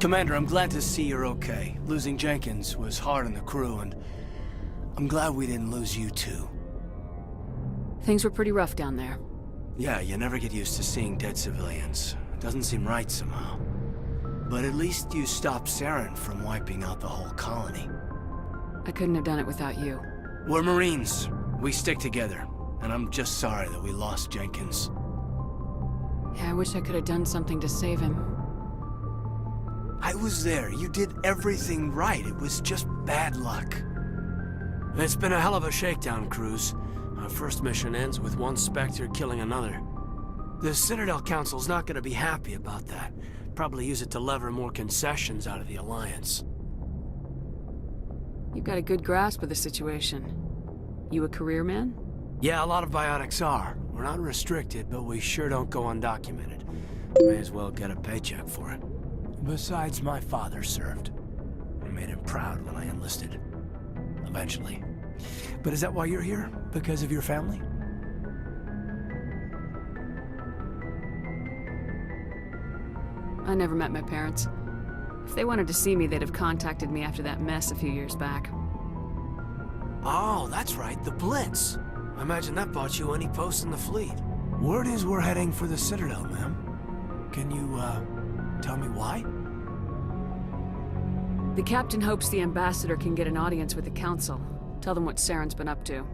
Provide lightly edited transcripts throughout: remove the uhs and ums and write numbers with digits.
Commander, I'm glad to see you're okay. Losing Jenkins was hard on the crew, and I'm glad we didn't lose you too. Things were pretty rough down there. Yeah, you never get used to seeing dead civilians. It doesn't seem right somehow. But at least you stopped Saren from wiping out the whole colony. I couldn't have done it without you. We're Marines. We stick together. And I'm just sorry that we lost Jenkins. Yeah, I wish I could have done something to save him. I was there. You did everything right. It was just bad luck. It's been a hell of a shakedown, Cruz. Our first mission ends with one Spectre killing another. The Citadel Council's not gonna be happy about that. Probably use it to lever more concessions out of the Alliance. You've got a good grasp of the situation. You a career man? Yeah, a lot of biotics are. We're not restricted, but we sure don't go undocumented. May as well get a paycheck for it. Besides, my father served. I made him proud when I enlisted. Eventually. But is that why you're here? Because of your family? I never met my parents. If they wanted to see me, they'd have contacted me after that mess a few years back. Oh, that's right, the Blitz. I imagine that bought you any post in the fleet. Word is we're heading for the Citadel, ma'am. Can you, tell me why? The captain hopes the ambassador can get an audience with the council. Tell them what Saren's been up to.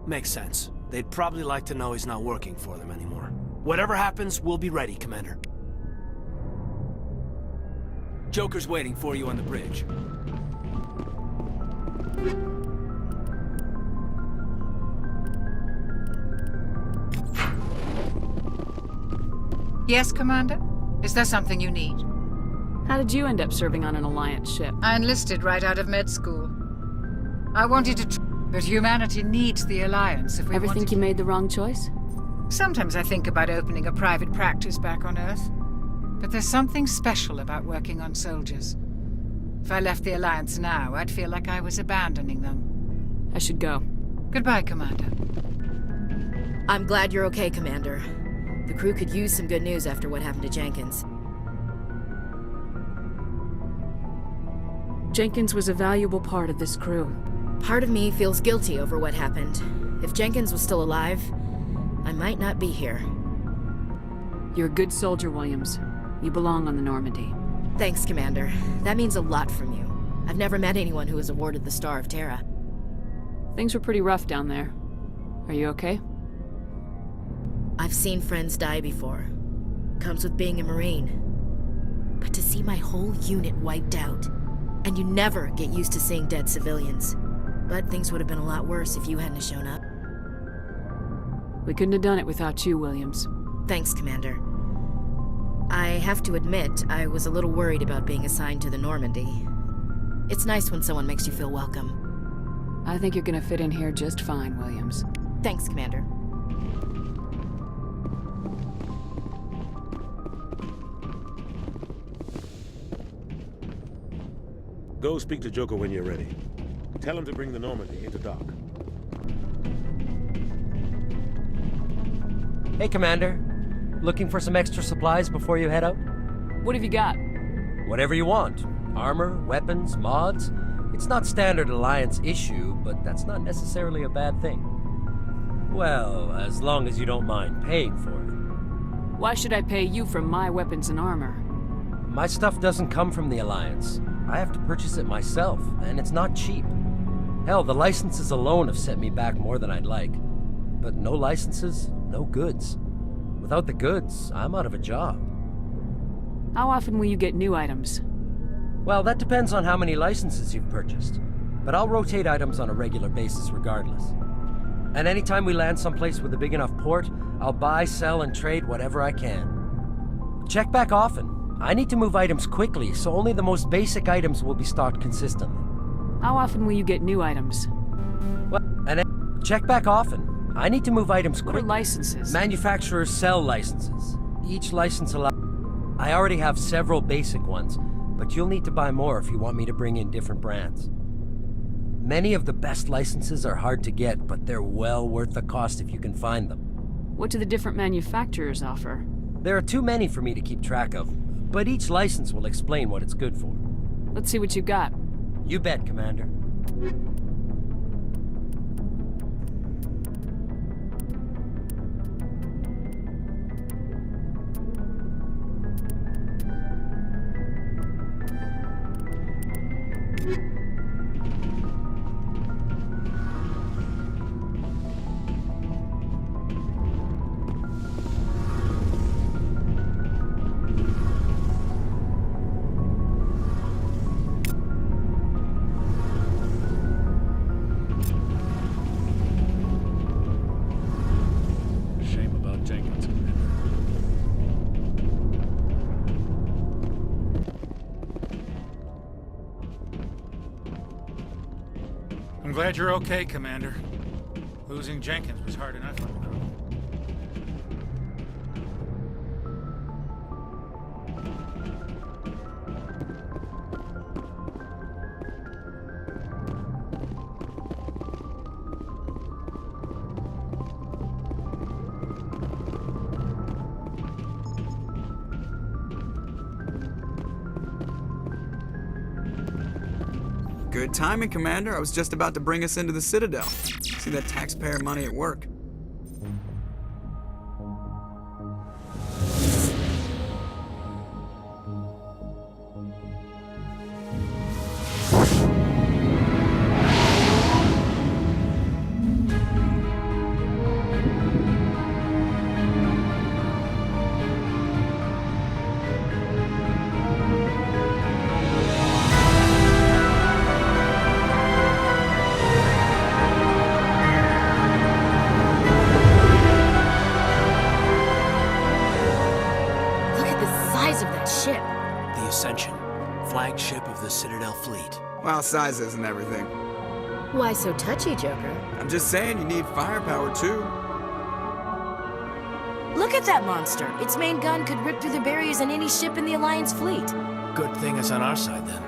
Makes sense. They'd probably like to know he's not working for them anymore. Whatever happens, we'll be ready, Commander. Joker's waiting for you on the bridge. Yes, Commander? Is there something you need? How did you end up serving on an Alliance ship? I enlisted right out of med school. I wanted to but humanity needs the Alliance if we Ever want think to... you made the wrong choice? Sometimes I think about opening a private practice back on Earth. But there's something special about working on soldiers. If I left the Alliance now, I'd feel like I was abandoning them. I should go. Goodbye, Commander. I'm glad you're okay, Commander. The crew could use some good news after what happened to Jenkins. Jenkins was a valuable part of this crew. Part of me feels guilty over what happened. If Jenkins was still alive, I might not be here. You're a good soldier, Williams. You belong on the Normandy. Thanks, Commander. That means a lot from you. I've never met anyone who was awarded the Star of Terra. Things were pretty rough down there. Are you okay? I've seen friends die before. Comes with being a Marine. But to see my whole unit wiped out, and you never get used to seeing dead civilians. But things would have been a lot worse if you hadn't shown up. We couldn't have done it without you, Williams. Thanks, Commander. I have to admit, I was a little worried about being assigned to the Normandy. It's nice when someone makes you feel welcome. I think you're gonna fit in here just fine, Williams. Thanks, Commander. Go speak to Joker when you're ready. Tell him to bring the Normandy into dock. Hey, Commander. Looking for some extra supplies before you head out? What have you got? Whatever you want. Armor, weapons, mods. It's not standard Alliance issue, but that's not necessarily a bad thing. Well, as long as you don't mind paying for it. Why should I pay you for my weapons and armor? My stuff doesn't come from the Alliance. I have to purchase it myself, and it's not cheap. Hell, the licenses alone have set me back more than I'd like. But no licenses, no goods. Without the goods, I'm out of a job. How often will you get new items? Well, that depends on how many licenses you've purchased. But I'll rotate items on a regular basis regardless. And anytime we land someplace with a big enough port, I'll buy, sell, and trade whatever I can. Check back often. I need to move items quickly, so only the most basic items will be stocked consistently. How often will you get new items? Well, and then check back often. I need to move items What are quickly. licenses? Manufacturers sell licenses. Each license allows... I already have several basic ones, but you'll need to buy more if you want me to bring in different brands. Many of the best licenses are hard to get, but they're well worth the cost if you can find them. What do the different manufacturers offer? There are too many for me to keep track of. but each license will explain what it's good for. Let's see what you got. You bet, Commander. Shame about Jenkins, Commander. I'm glad you're okay, Commander. Losing Jenkins was hard enough on the road. Good timing, Commander. I was just about to bring us into the Citadel. See that taxpayer money at work. The Ascension, flagship of the Citadel fleet. Well, size isn't everything. Why so touchy, Joker? I'm just saying you need firepower, too. Look at that monster. Its main gun could rip through the barriers in any ship in the Alliance fleet. Good thing it's on our side, then.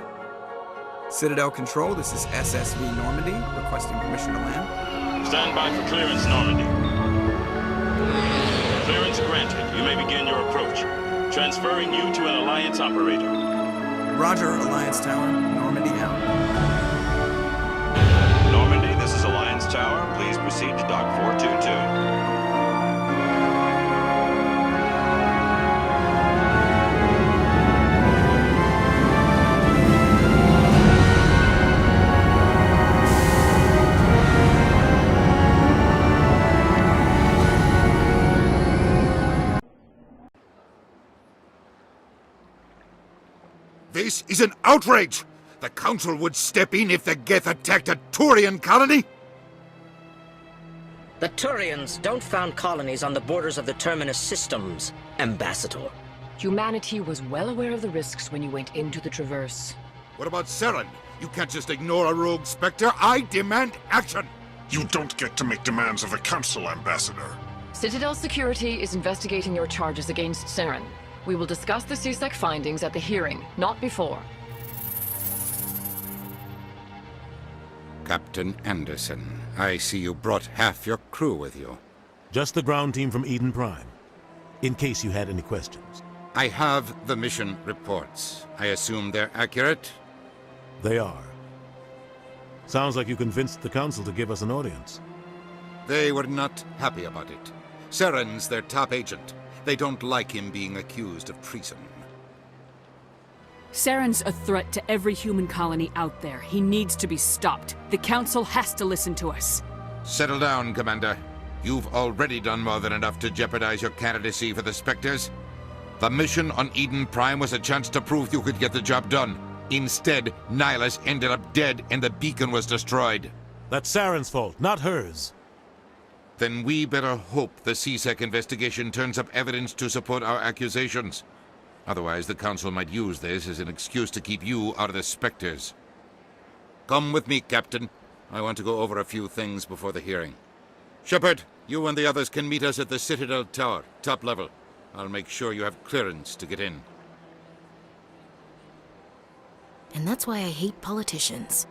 Citadel Control, this is SSV Normandy, requesting permission to land. Stand by for clearance, Normandy. Clearance granted. You may begin your approach. Transferring you to an Alliance operator. Roger, Alliance Tower. Normandy out. Normandy, this is Alliance Tower. Please proceed to Dock 422. This is an outrage! The Council would step in if the Geth attacked a Turian colony? The Turians don't found colonies on the borders of the Terminus systems, Ambassador. Humanity was well aware of the risks when you went into the Traverse. What about Saren? You can't just ignore a rogue Spectre. I demand action! You don't get to make demands of the Council, Ambassador. Citadel Security is investigating your charges against Saren. We will discuss the CSEC findings at the hearing, not before. Captain Anderson, I see you brought half your crew with you. Just the ground team from Eden Prime, in case you had any questions. I have the mission reports. I assume they're accurate? They are. Sounds like you convinced the Council to give us an audience. They were not happy about it. Saren's their top agent. They don't like him being accused of treason. Saren's a threat to every human colony out there. He needs to be stopped. The Council has to listen to us. Settle down, Commander. You've already done more than enough to jeopardize your candidacy for the Spectres. The mission on Eden Prime was a chance to prove you could get the job done. Instead, Nihilus ended up dead and the beacon was destroyed. That's Saren's fault, not hers. Then we better hope the CSEC investigation turns up evidence to support our accusations. Otherwise, the Council might use this as an excuse to keep you out of the Spectres. Come with me, Captain. I want to go over a few things before the hearing. Shepard, you and the others can meet us at the Citadel Tower, top level. I'll make sure you have clearance to get in. And that's why I hate politicians.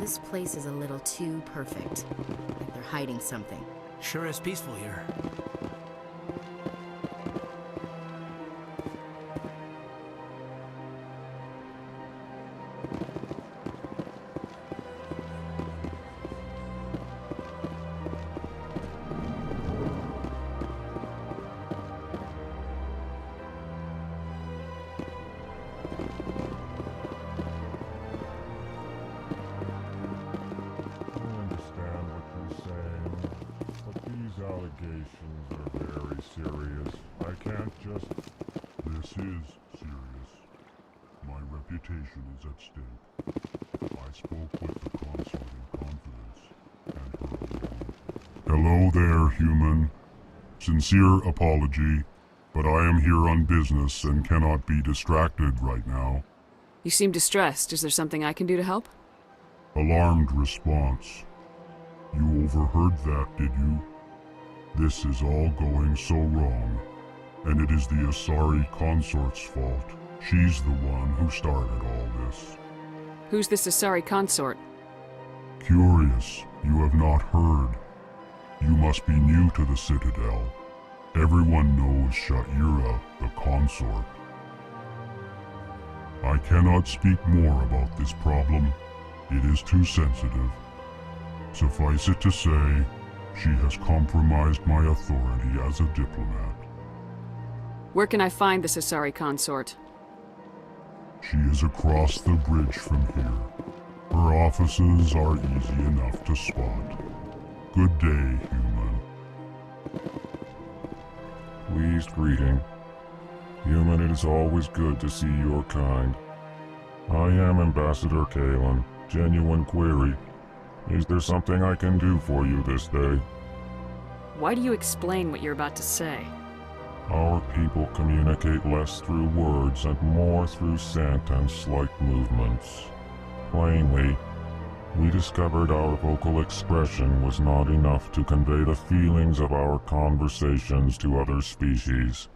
This place is a little too perfect. Like they're hiding something. Sure is peaceful here. Allegations are very serious. I can't just... This is serious. My reputation is at stake. I spoke with the consort in confidence, and her alone. Hello there, human. Sincere apology, but I am here on business and cannot be distracted right now. You seem distressed. Is there something I can do to help? Alarmed response. You overheard that, did you? This is all going so wrong, and it is the Asari consort's fault. She's the one who started all this. Who's this Asari consort? Curious, you have not heard. You must be new to the Citadel. Everyone knows Sha'ira, the consort. I cannot speak more about this problem. It is too sensitive. Suffice it to say, she has compromised my authority as a diplomat. Where can I find this Asari consort? She is across the bridge from here. Her offices are easy enough to spot. Good day, human. Pleased greeting. Human, it is always good to see your kind. I am Ambassador Kalen. Genuine query. Is there something I can do for you this day? Why do you explain what you're about to say? Our people communicate less through words and more through scent and slight movements. Plainly, we discovered our vocal expression was not enough to convey the feelings of our conversations to other species.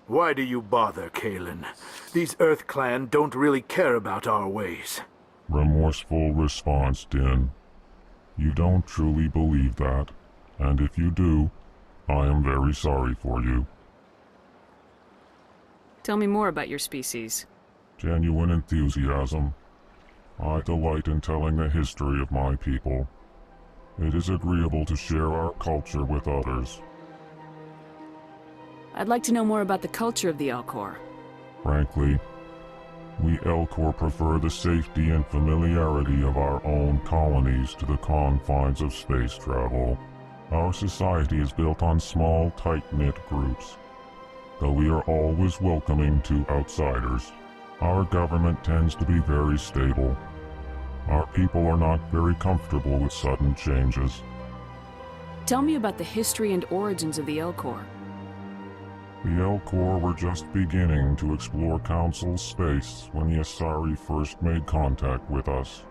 Why do you bother, Kalen? These Earth Clan don't really care about our ways. Remorseful response, Din. You don't truly believe that, and if you do, I am very sorry for you. Tell me more about your species. Genuine enthusiasm. I delight in telling the history of my people. It is agreeable to share our culture with others. I'd like to know more about the culture of the Elcor. Frankly, we Elcor prefer the safety and familiarity of our own colonies to the confines of space travel. Our society is built on small, tight-knit groups. Though we are always welcoming to outsiders, our government tends to be very stable. Our people are not very comfortable with sudden changes. Tell me about the history and origins of the Elcor. The Elcor were just beginning to explore Council space when the Asari first made contact with us.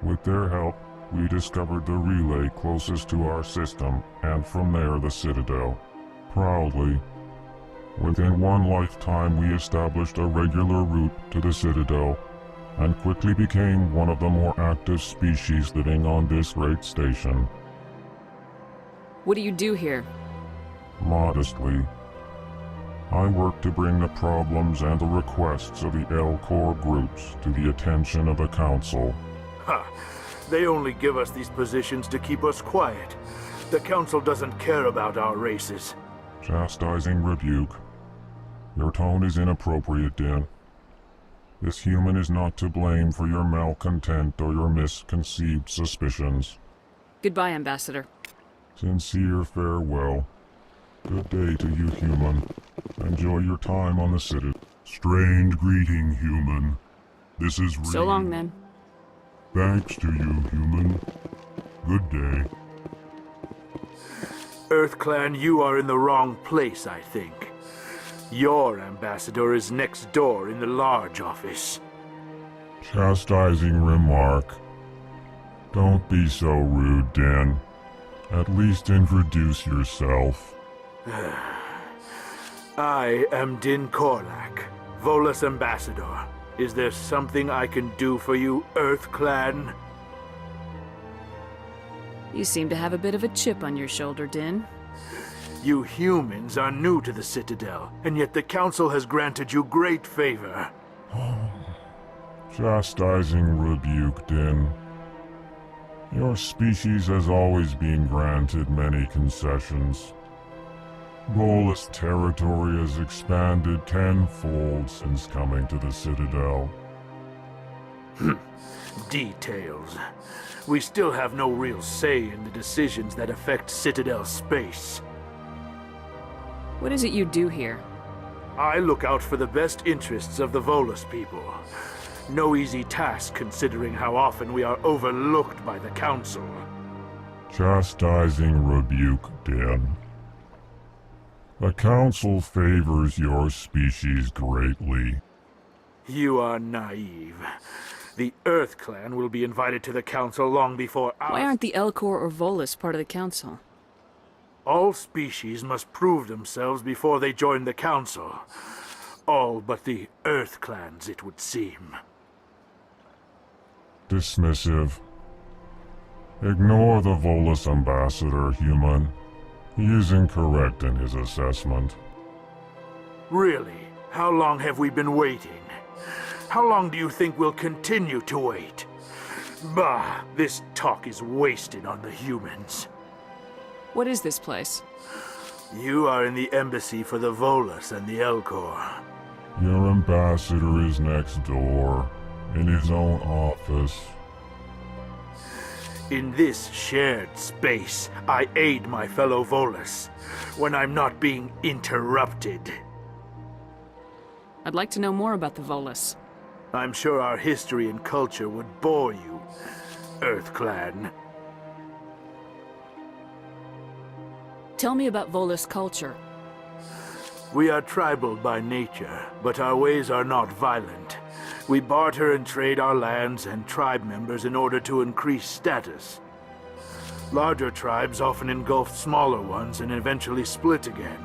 With their help, we discovered the relay closest to our system, and from there the Citadel. Proudly, within one lifetime we established a regular route to the Citadel, and quickly became one of the more active species living on this great station. What do you do here? Modestly, I work to bring the problems and the requests of the Elcor groups to the attention of the Council. Ha! They only give us these positions to keep us quiet. The Council doesn't care about our races. Chastising rebuke. Your tone is inappropriate, Din. This human is not to blame for your malcontent or your misconceived suspicions. Goodbye, Ambassador. Sincere farewell. Good day to you, human. Enjoy your time on the Citadel. Strained greeting, human. This is So long, then. Thanks to you, human. Good day. Earth Clan, you are in the wrong place, I think. Your ambassador is next door in the large office. Chastising remark. Don't be so rude, Din. At least introduce yourself. I am Din Korlak, Volus Ambassador. Is there something I can do for you, Earth Clan? You seem to have a bit of a chip on your shoulder, Din. You humans are new to the Citadel, and yet the Council has granted you great favor. Chastising rebuke, Din. Your species has always been granted many concessions. Volus territory has expanded tenfold since coming to the Citadel. Details. We still have no real say in the decisions that affect Citadel space. What is it you do here? I look out for the best interests of the Volus people. No easy task considering how often we are overlooked by the Council. Chastising rebuke, Din. The Council favors your species greatly. You are naive. The Earth Clan will be invited to the Council long before our... Why aren't the Elcor or Volus part of the Council? All species must prove themselves before they join the Council. All but the Earth Clans, it would seem. Dismissive. Ignore the Volus ambassador, human. He is incorrect in his assessment. Really? How long have we been waiting? How long do you think we'll continue to wait? Bah, this talk is wasted on the humans. What is this place? You are in the embassy for the Volus and the Elcor. Your ambassador is next door, in his own office. In this shared space, I aid my fellow Volus when I'm not being interrupted. I'd like to know more about the Volus. I'm sure our history and culture would bore you, Earth Clan. Tell me about Volus culture. We are tribal by nature, but our ways are not violent. We barter and trade our lands and tribe members in order to increase status. Larger tribes often engulf smaller ones and eventually split again.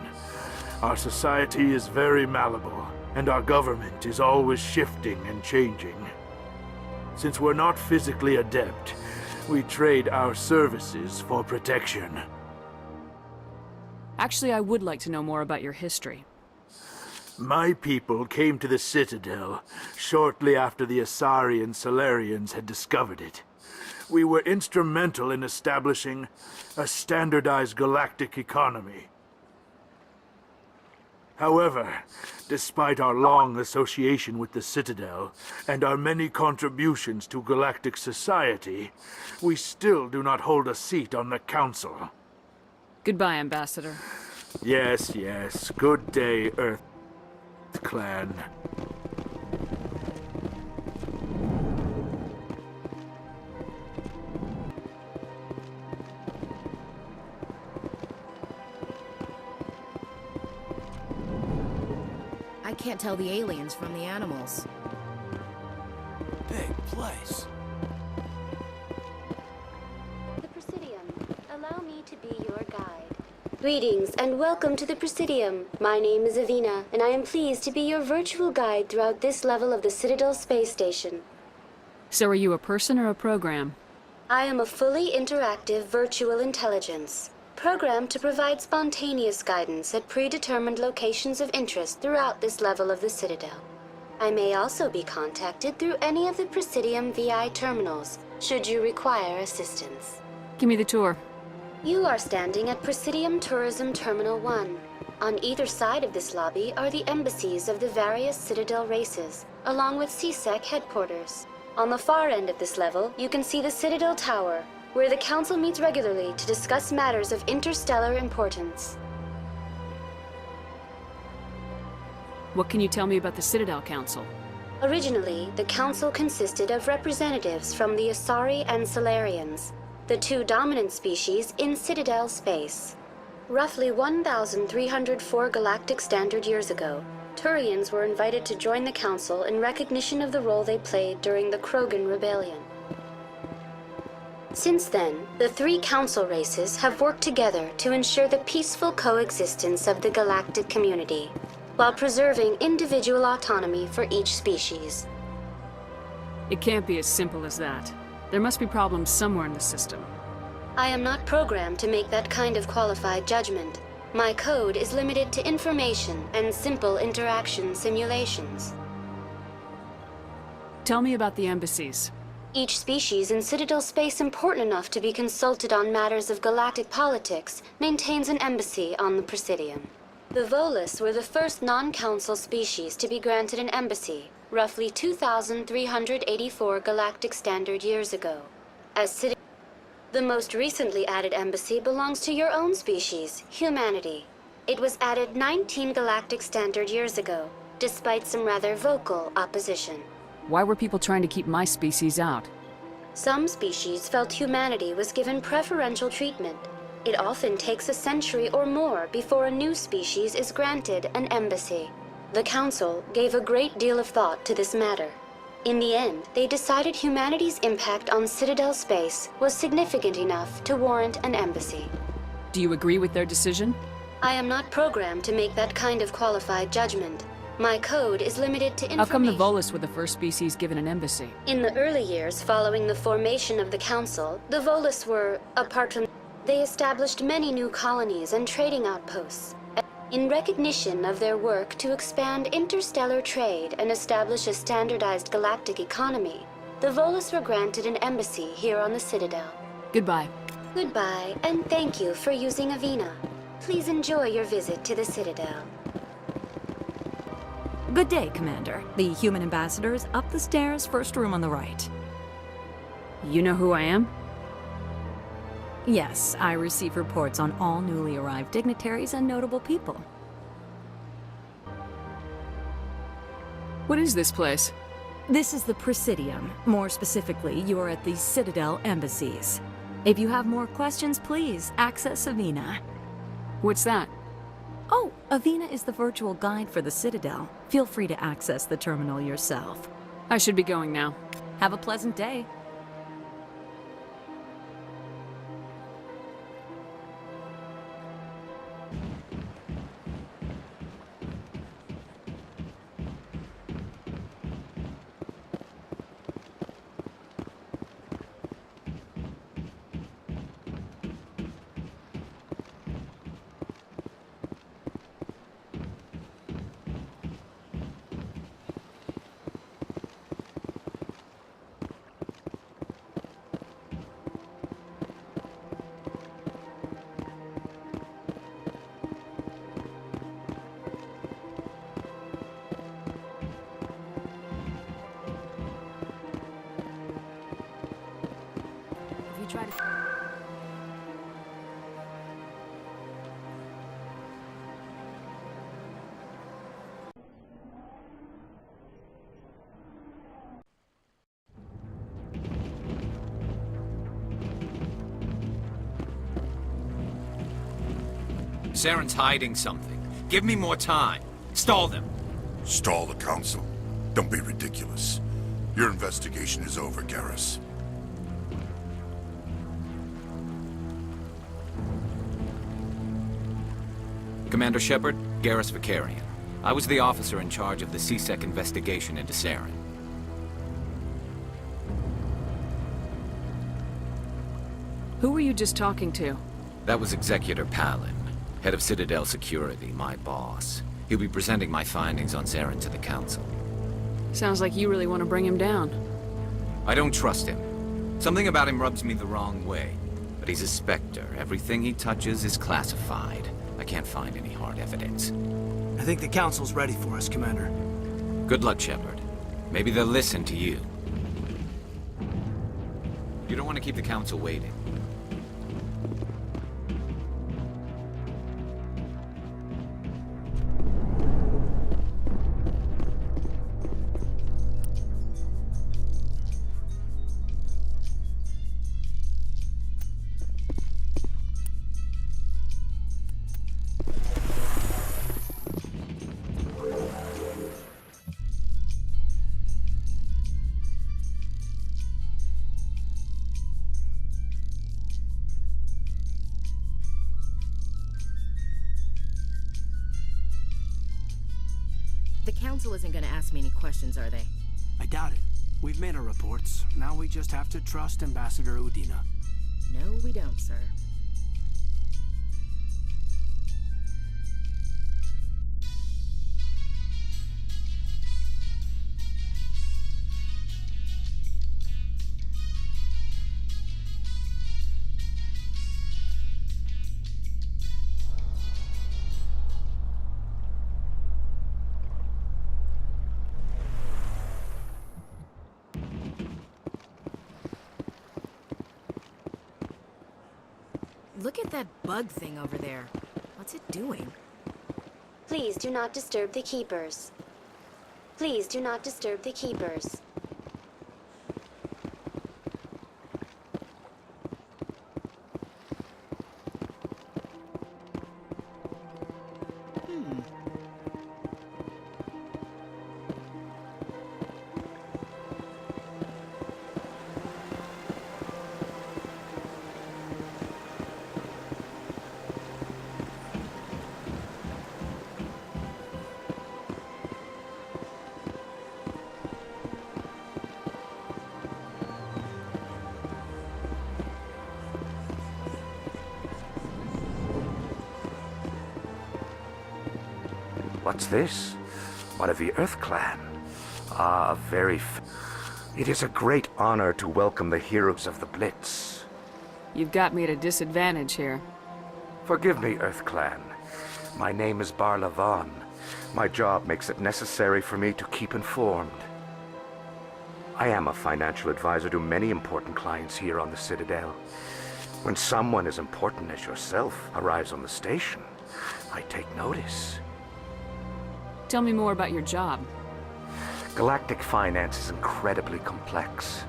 Our society is very malleable, and our government is always shifting and changing. Since we're not physically adept, we trade our services for protection. Actually, I would like to know more about your history. My people came to the Citadel shortly after the Asari and Salarians had discovered it. We were instrumental in establishing a standardized galactic economy. However, despite our long association with the Citadel and our many contributions to galactic society, we still do not hold a seat on the Council. Goodbye, Ambassador. Yes, yes. Good day, Earth Clan. I can't tell the aliens from the animals. Big place. The Presidium. Allow me to be your guide. Greetings and welcome to the Presidium. My name is Avina, and I am pleased to be your virtual guide throughout this level of the Citadel space station. So are you a person or a program? I am a fully interactive virtual intelligence, programmed to provide spontaneous guidance at predetermined locations of interest throughout this level of the Citadel. I may also be contacted through any of the Presidium VI terminals, should you require assistance. Give me the tour. You are standing at Presidium Tourism Terminal 1. On either side of this lobby are the embassies of the various Citadel races, along with CSEC headquarters. On the far end of this level, you can see the Citadel Tower, where the Council meets regularly to discuss matters of interstellar importance. What can you tell me about the Citadel Council? Originally, the Council consisted of representatives from the Asari and Salarians, the two dominant species in Citadel space. Roughly 1,304 galactic standard years ago, Turians were invited to join the Council in recognition of the role they played during the Krogan Rebellion. Since then, the three Council races have worked together to ensure the peaceful coexistence of the galactic community, while preserving individual autonomy for each species. It can't be as simple as that. There must be problems somewhere in the system. I am not programmed to make that kind of qualified judgment. My code is limited to information and simple interaction simulations. Tell me about the embassies. Each species in Citadel space important enough to be consulted on matters of galactic politics maintains an embassy on the Presidium. The Volus were the first non-council species to be granted an embassy, roughly 2,384 galactic standard years ago. The most recently added embassy belongs to your own species, humanity. It was added 19 galactic standard years ago, despite some rather vocal opposition. Why were people trying to keep my species out? Some species felt humanity was given preferential treatment. It often takes a century or more before a new species is granted an embassy. The Council gave a great deal of thought to this matter. In the end, they decided humanity's impact on Citadel space was significant enough to warrant an embassy. Do you agree with their decision? I am not programmed to make that kind of qualified judgment. My code is limited to information. How come the Volus were the first species given an embassy? In the early years following the formation of the Council, the Volus were, apart from... They established many new colonies and trading outposts. In recognition of their work to expand interstellar trade and establish a standardized galactic economy, the Volus were granted an embassy here on the Citadel. Goodbye. Goodbye, and thank you for using Avina. Please enjoy your visit to the Citadel. Good day, Commander. The human ambassador is up the stairs, first room on the right. You know who I am? Yes, I receive reports on all newly arrived dignitaries and notable people. What is this place? This is the Presidium. More specifically, you are at the Citadel embassies. If you have more questions, please access Avina. What's that? Oh, Avina is the virtual guide for the Citadel. Feel free to access the terminal yourself. I should be going now. Have a pleasant day. Try to... Saren's hiding something. Give me more time. Stall them. Stall the Council? Don't be ridiculous. Your investigation is over, Garrus. Commander Shepard, Garrus Vicarian. I was the officer in charge of the CSEC investigation into Saren. Who were you just talking to? That was Executor Palin, head of Citadel Security, my boss. He'll be presenting my findings on Saren to the Council. Sounds like you really want to bring him down. I don't trust him. Something about him rubs me the wrong way. But he's a Spectre. Everything he touches is classified. I can't find any hard evidence. I think the Council's ready for us, Commander. Good luck, Shepard. Maybe they'll listen to you. You don't want to keep the Council waiting. The Council isn't gonna ask me any questions, are they? I doubt it. We've made our reports. Now we just have to trust Ambassador Udina. No, we don't, sir. Look at that bug thing over there. What's it doing? Please do not disturb the keepers. Please do not disturb the keepers. What's this? One of the Earth Clan. Ah, It is a great honor to welcome the heroes of the Blitz. You've got me at a disadvantage here. Forgive me, Earth Clan. My name is Barla Vaughn. My job makes it necessary for me to keep informed. I am a financial advisor to many important clients here on the Citadel. When someone as important as yourself arrives on the station, I take notice. Tell me more about your job. Galactic finance is incredibly complex.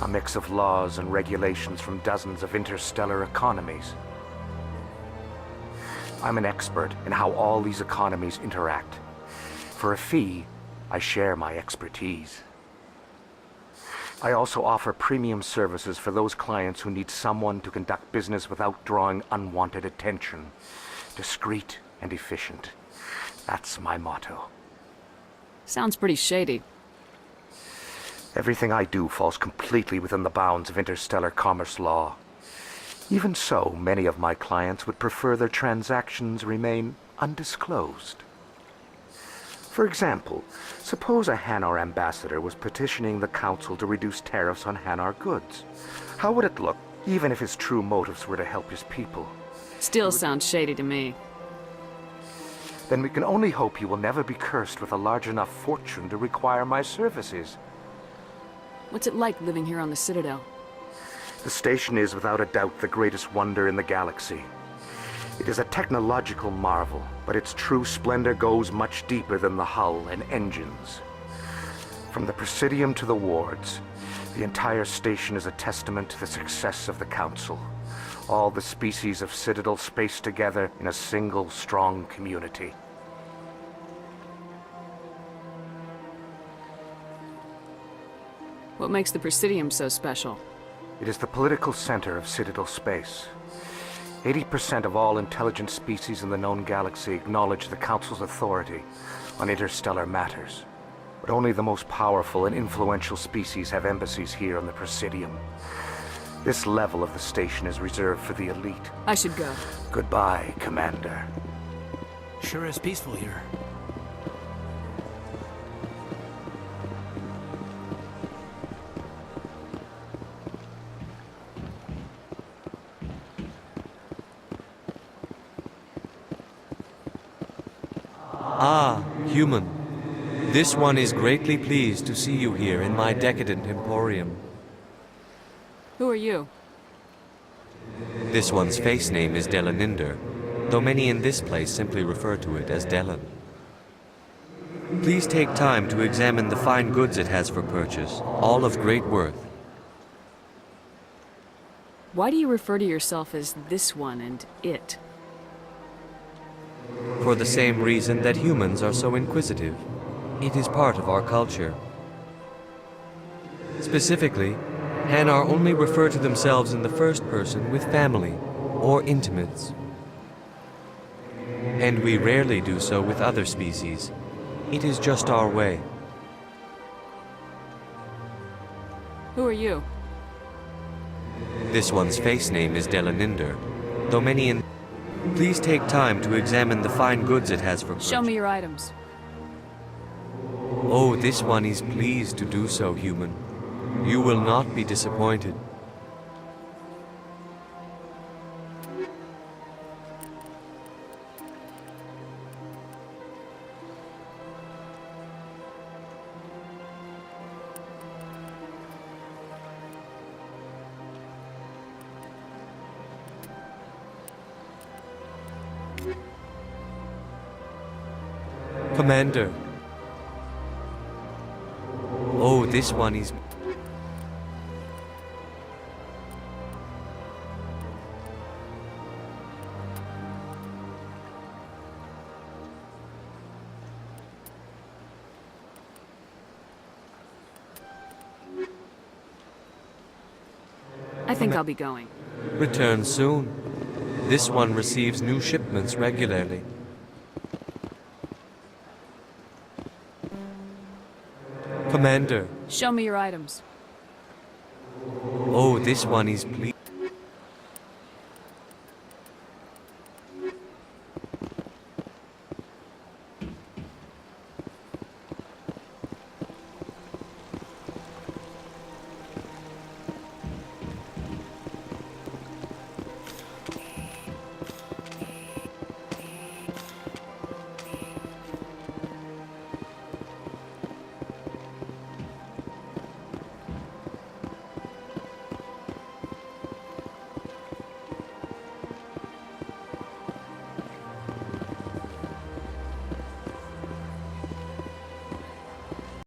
A mix of laws and regulations from dozens of interstellar economies. I'm an expert in how all these economies interact. For a fee, I share my expertise. I also offer premium services for those clients who need someone to conduct business without drawing unwanted attention. Discreet and efficient. That's my motto. Sounds pretty shady. Everything I do falls completely within the bounds of interstellar commerce law. Even so, many of my clients would prefer their transactions remain undisclosed. For example, suppose a Hanar ambassador was petitioning the Council to reduce tariffs on Hanar goods. How would it look, even if his true motives were to help his people? Still sounds shady to me. Then we can only hope you will never be cursed with a large enough fortune to require my services. What's it like living here on the Citadel? The station is without a doubt the greatest wonder in the galaxy. It is a technological marvel, but its true splendor goes much deeper than the hull and engines. From the Presidium to the wards, the entire station is a testament to the success of the Council. All the species of Citadel spaced together in a single, strong community. What makes the Presidium so special? It is the political center of Citadel space. 80% of all intelligent species in the known galaxy acknowledge the Council's authority on interstellar matters. But only the most powerful and influential species have embassies here on the Presidium. This level of the station is reserved for the elite. I should go. Goodbye, Commander. Sure is peaceful here. Ah, human. This one is greatly pleased to see you here in my decadent emporium. Who are you? This one's face name is Delaninder, though many in this place simply refer to it as Delan. Please take time to examine the fine goods it has for purchase, all of great worth. Why do you refer to yourself as this one and it? For the same reason that humans are so inquisitive. It is part of our culture. Specifically, Hanar only refer to themselves in the first person with family or intimates. And we rarely do so with other species. It is just our way. Who are you? This one's face name is Delaninder, though many in... Please take time to examine the fine goods it has for purchase. Show me your items. Oh, this one is pleased to do so, human. You will not be disappointed. Commander. Oh, this one is... I think I'll be going. Return soon. This one receives new shipments regularly. Commander. Show me your items. Oh, this one is pleased.